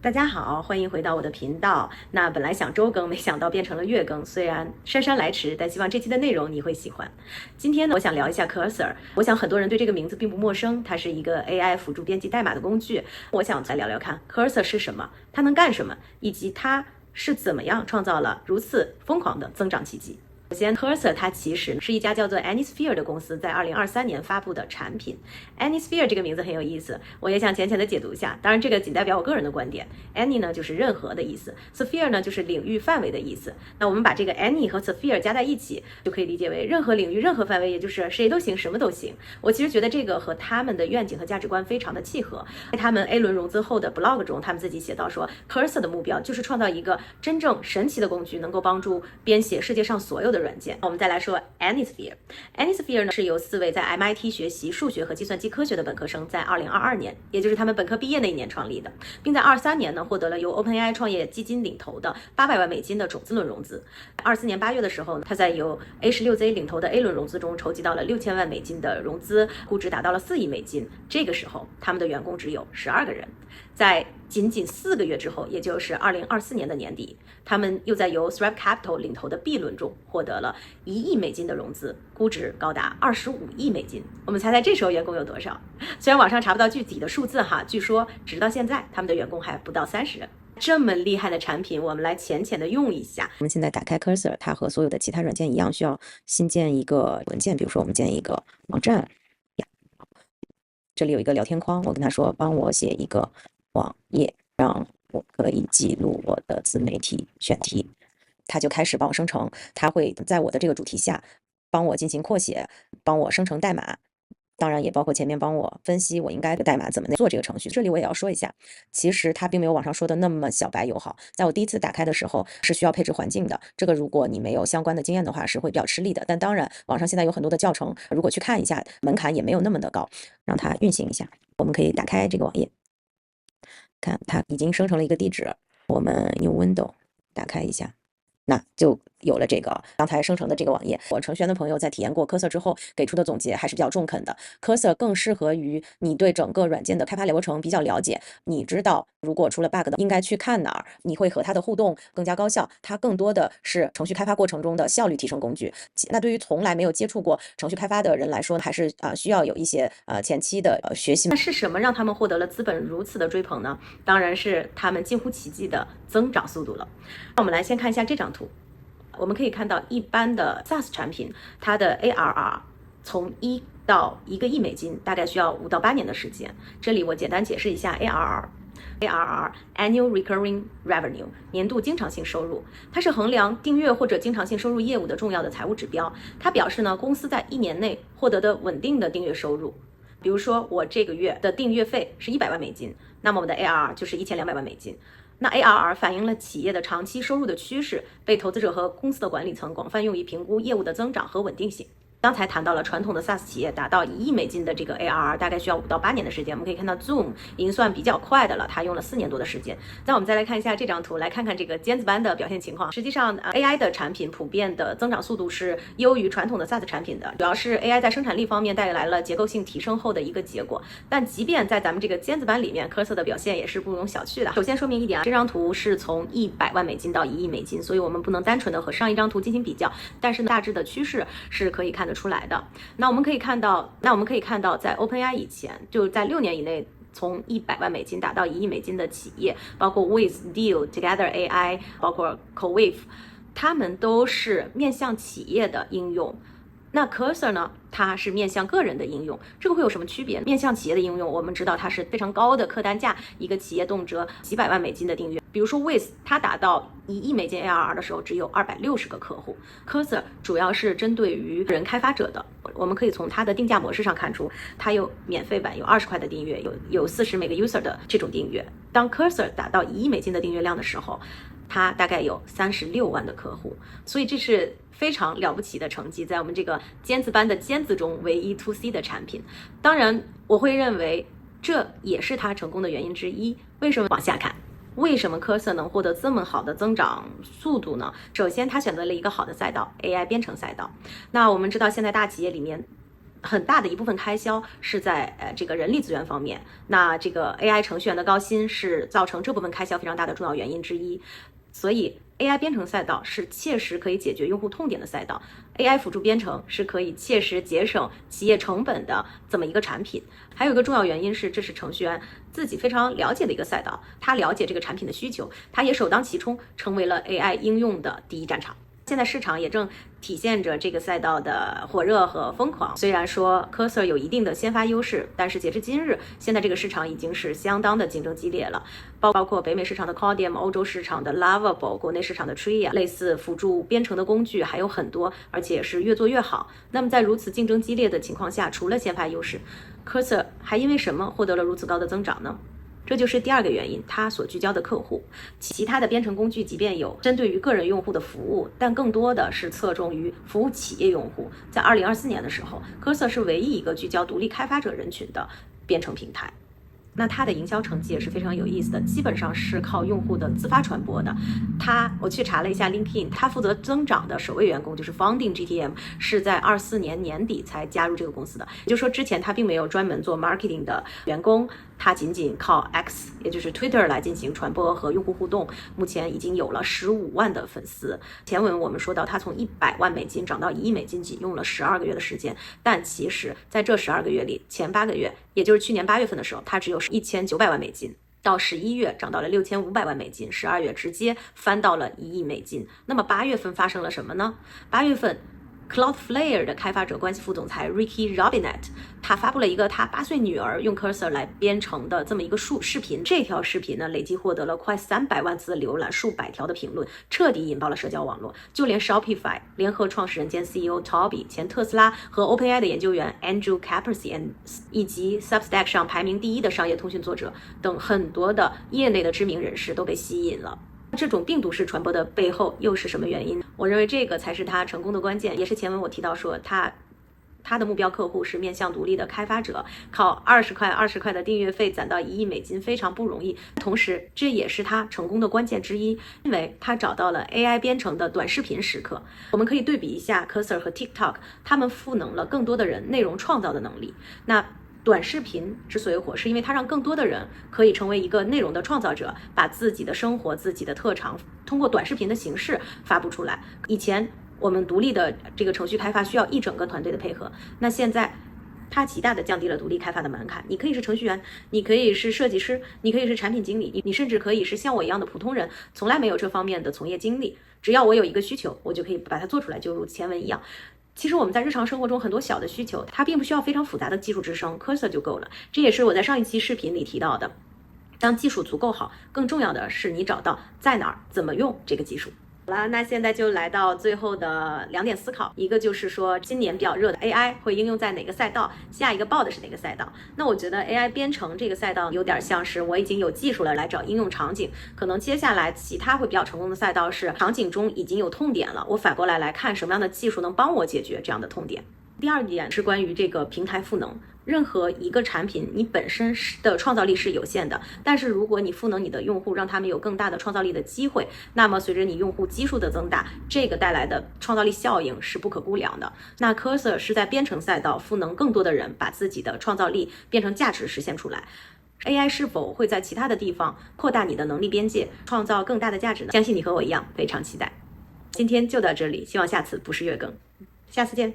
大家好，欢迎回到我的频道。那本来想周更，没想到变成了月更。虽然姗姗来迟，但希望这期的内容你会喜欢。今天呢，我想聊一下 Cursor。我想很多人对这个名字并不陌生，它是一个 AI 辅助编辑代码的工具。我想再聊聊看 Cursor 是什么，它能干什么，以及它是怎么样创造了如此疯狂的增长奇迹。首先 ，Cursor 它其实是一家叫做 Anysphere 的公司在2023年发布的产品。Anysphere 这个名字很有意思，我也想浅浅的解读一下。当然，这个仅代表我个人的观点。Any 呢就是任何的意思 ，Sphere 呢就是领域范围的意思。那我们把这个 Any 和 Sphere 加在一起，就可以理解为任何领域、任何范围，也就是谁都行，什么都行。我其实觉得这个和他们的愿景和价值观非常的契合。在他们 A 轮融资后的 blog 中，他们自己写到说 ，Cursor 的目标就是创造一个真正神奇的工具，能够帮助编写世界上所有的软件。我们再来说 Anysphere 呢是由4位在 MIT 学习数学和计算机科学的本科生在2022年，也就是他们本科毕业那一年创立的，并在23年呢获得了由 OpenAI 创业基金领投的800万美金的种子轮融资。24年8月的时候，他在由 A16Z 领投的 A 轮融资中筹集到了6000万美金的融资，估值达到了4亿美金。这个时候，他们的员工只有12个人。在仅4个月之后，也就是2024年的年底，他们又在由 Stripe Capital 领投的 B 轮中获得了1亿美金的融资，估值高达25亿美金。我们猜猜这时候员工有多少？虽然网上查不到具体的数字哈，据说直到现在他们的员工还不到30人。这么厉害的产品，我们来浅浅的用一下。我们现在打开 Cursor， 它和所有的其他软件一样，需要新建一个文件。比如说，我们建一个网站，这里有一个聊天框，我跟他说，帮我写一个网页，让我可以记录我的自媒体选题。它就开始帮我生成，它会在我的这个主题下帮我进行扩写，帮我生成代码。当然也包括前面帮我分析我应该的代码怎么做这个程序。这里我也要说一下，其实它并没有网上说的那么小白友好。在我第一次打开的时候是需要配置环境的，这个如果你没有相关的经验的话是会比较吃力的。但当然网上现在有很多的教程，如果去看一下，门槛也没有那么的高。让它运行一下，我们可以打开这个网页，看它已经生成了一个地址。我们用 Window 打开一下，那就有了这个刚才生成的这个网页。我程序员的朋友在体验过 Cursor 之后给出的总结还是比较中肯的。Cursor 更适合于你对整个软件的开发流程比较了解，你知道如果出了 bug 的应该去看哪儿，你会和它的互动更加高效。它更多的是程序开发过程中的效率提升工具。那对于从来没有接触过程序开发的人来说，还是需要有一些前期的学习。那是什么让他们获得了资本如此的追捧呢？当然是他们近乎奇迹的增长速度了。那我们来先看一下这张图。我们可以看到，一般的 SaaS 产品，它的 ARR 从1到1个亿美金，大概需要5到8年的时间。这里我简单解释一下 ARR。ARR Annual Recurring Revenue 年度经常性收入，它是衡量订阅或者经常性收入业务的重要的财务指标。它表示呢，公司在1年内获得的稳定的订阅收入。比如说，我这个月的订阅费是100万美金，那么我们的 ARR 就是1200万美金。那 ARR 反映了企业的长期收入的趋势，被投资者和公司的管理层广泛用于评估业务的增长和稳定性。刚才谈到了传统的 SaaS 企业达到1亿美金的这个 ARR 大概需要5到8年的时间。我们可以看到 Zoom 已经算比较快的了，它用了4年多的时间。那我们再来看一下这张图，来看看这个尖子班的表现情况。实际上AI 的产品普遍的增长速度是优于传统的 SaaS 产品的，主要是 AI 在生产力方面带来了结构性提升后的一个结果。但即便在咱们这个尖子班里面，Cursor 的表现也是不容小觑的。首先说明一点啊，这张图是从100万美金到1亿美金，所以我们不能单纯的和上一张图进行比较，但是大致的趋势是可以看得出来的。那我们可以看到，在 OpenAI 以前，就在6年以内，从100万美金达到1亿美金的企业，包括 With、Deal、Together AI， 包括 CoWave， 他们都是面向企业的应用。那 Cursor 呢，它是面向个人的应用，这个会有什么区别？面向企业的应用，我们知道它是非常高的客单价，一个企业动辄几百万美金的订阅。比如说 With， 它达到1亿美金 ARR 的时候，只有260个客户。Cursor 主要是针对于个人开发者的，我们可以从它的定价模式上看出，它有免费版，有20块的订阅，有40每个 user 的这种订阅。当 Cursor 达到1亿美金的订阅量的时候，它大概有36万的客户，所以这是非常了不起的成绩，在我们这个尖子班的尖子中唯一 to C 的产品。当然，我会认为这也是它成功的原因之一。为什么？往下看，为什么 Cursor 能获得这么好的增长速度呢？首先，它选择了一个好的赛道 ，AI 编程赛道。那我们知道，现在大企业里面很大的一部分开销是在这个人力资源方面，那这个 AI 程序员的高薪是造成这部分开销非常大的重要原因之一。所以 AI 编程赛道是切实可以解决用户痛点的赛道 ，AI 辅助编程是可以切实节省企业成本的这么一个产品。还有一个重要原因是，这是程序员自己非常了解的一个赛道，他了解这个产品的需求，他也首当其冲成为了 AI 应用的第一战场。现在市场也正体现着这个赛道的火热和疯狂。虽然说 Cursor 有一定的先发优势，但是截至今日，现在这个市场已经是相当的竞争激烈了。包括北美市场的 Caudium、欧洲市场的 Lovable、国内市场的 Tria， 类似辅助编程的工具还有很多，而且是越做越好。那么在如此竞争激烈的情况下，除了先发优势， Cursor 还因为什么获得了如此高的增长呢？这就是第二个原因，它所聚焦的客户。其他的编程工具即便有针对于个人用户的服务，但更多的是侧重于服务企业用户。在2024年的时候， Cursor 是唯一一个聚焦独立开发者人群的编程平台。那它的营销成绩也是非常有意思的，基本上是靠用户的自发传播的。我去查了一下 LinkedIn， 它负责增长的首位员工就是 Founding GTM， 是在24年年底才加入这个公司的。也就是说，之前他并没有专门做 marketing 的员工，他仅仅靠 X， 也就是 Twitter 来进行传播和用户互动。目前已经有了15万的粉丝。前文我们说到，他从100万美金涨到1亿美金，仅用了12个月的时间。但其实在这12个月里，前8个月，也就是去年8月份的时候，他只有1900万美金。到11月涨到了6500万美金，12月直接翻到了1亿美金。那么8月份发生了什么呢？8月份Cloudflare 的开发者关系副总裁 Ricky Robinett， 他发布了一个他8岁女儿用 Cursor 来编程的这么一个视频。这条视频呢，累计获得了快300万次的浏览，数百条的评论，彻底引爆了社交网络。就连 Shopify 联合创始人兼 CEO Toby、前特斯拉和 OpenAI 的研究员 Andrew Kapurcian， 以及 Substack 上排名第1的商业通讯作者等很多的业内的知名人士都被吸引了。这种病毒式传播的背后又是什么原因？我认为这个才是他成功的关键，也是前文我提到说他的目标客户是面向独立的开发者，靠20块的订阅费攒到1亿美金非常不容易。同时这也是他成功的关键之一，因为他找到了 AI 编程的短视频时刻。我们可以对比一下 Cursor 和 TikTok， 他们赋能了更多的人内容创造的能力。那短视频之所以火，是因为它让更多的人可以成为一个内容的创造者，把自己的生活、自己的特长通过短视频的形式发布出来。以前我们独立的这个程序开发需要一整个团队的配合，那现在它极大的降低了独立开发的门槛。你可以是程序员，你可以是设计师，你可以是产品经理，你甚至可以是像我一样的普通人，从来没有这方面的从业经历。只要我有一个需求，我就可以把它做出来，就如前文一样。其实我们在日常生活中很多小的需求，它并不需要非常复杂的技术支撑 ，Cursor 就够了。这也是我在上一期视频里提到的，当技术足够好，更重要的是你找到在哪儿、怎么用这个技术。好了，那现在就来到最后的2点思考，一个就是说今年比较热的 AI 会应用在哪个赛道，下一个爆的是哪个赛道。那我觉得 AI 编程这个赛道有点像是我已经有技术了来找应用场景，可能接下来其他会比较成功的赛道是场景中已经有痛点了，我反过来看什么样的技术能帮我解决这样的痛点。第二点是关于这个平台赋能。任何一个产品你本身的创造力是有限的，但是如果你赋能你的用户，让他们有更大的创造力的机会，那么随着你用户基数的增大，这个带来的创造力效应是不可估量的。那 Cursor 是在编程赛道赋能更多的人，把自己的创造力变成价值实现出来。AI 是否会在其他的地方扩大你的能力边界，创造更大的价值呢？相信你和我一样非常期待。今天就到这里，希望下次不是月更，下次见。